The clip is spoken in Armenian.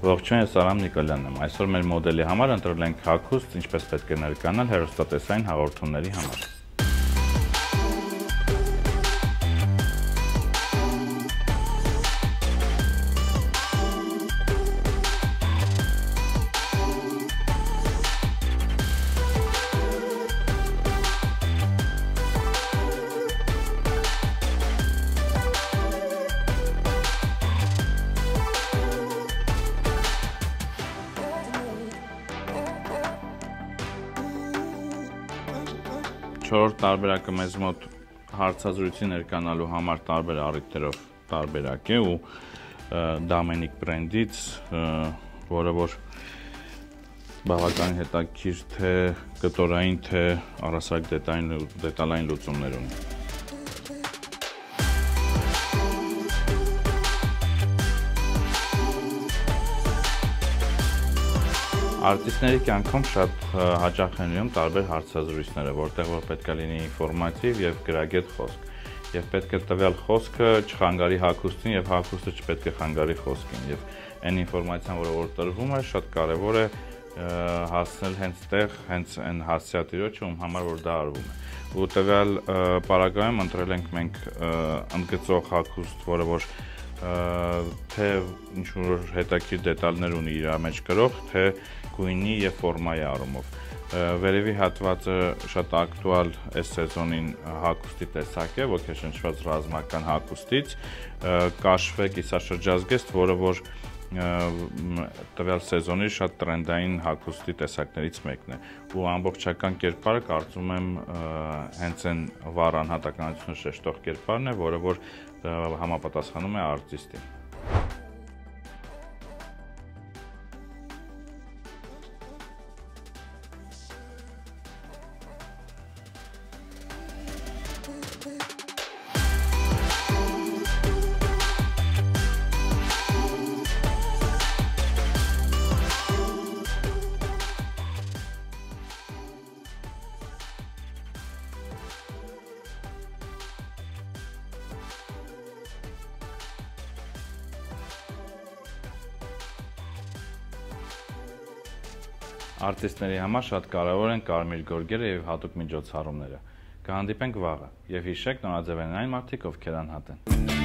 Ողջույն, ես Արամ Նիկոլյանն եմ։ Այսօր մեր մոդելի համար ընտրել ենք հագուստ, ինչպես պետք է ներկայանալ հեռուստատեսային հաղորդումների համար։ Չորրորդ տարբերակը մեզ մոտ հարցազրույցի ներկանալու համար տարբեր առիթներով տարբերակ է ու Դամենիկ բրենդից, որը որ բավականին հետաքրքիր թե կտորային, թե առհասարակ դետալային լուծումներ ունի։ Արտիստների կյանքում շատ հաճախ են լինում տարբեր հարցազրույցները, որտեղ որ պետք է լինի ինֆորմատիվ եւ գրագետ խոսք։ Եվ պետք է տվյալ խոսքը չխանգարի հագուստին եւ հագուստը չպետք է խանգարի խոսքին։ Եվ այն ինֆորմացիան, որը տրվում է, շատ կարեւոր է հասնել հենց տեղ, հենց այն հասցեատիրոջը, ում համար որ դա արվում է։ Ու տվյալ պարագայում ընտրել ենք մենք ընդգծող հագուստ, որը որ թե ինչ-որ հետաքրքիր դետալներ ունի իր մեջ կրող, թե գույնի եւ ֆորմայի առումով։ Վերևի հատվածը շատ ակտուալ այս սեզոնին հագուստի տեսակ է, ոգեշնչված ռազմական հագուստից, կաշվե կիսաշրջազգեստ, որը որ տվյալ սեզոնի շատ տրենդային հագուստի տեսակներից մեկն է։ Ու ամբողջական կերպարը կարծում եմ հենց այն վառ անհատականությունը շեշտող կերպարն է, որը որ համապատասխանում է արտիստին։ Արտիստների համար շատ կարևոր են կարմիր գորգերը եւ հատուկ միջոցառումները։ Կհանդիպենք վաղը եւ հիշեք նորաձևերն այն մարդիկ, ովքեր անհատ են։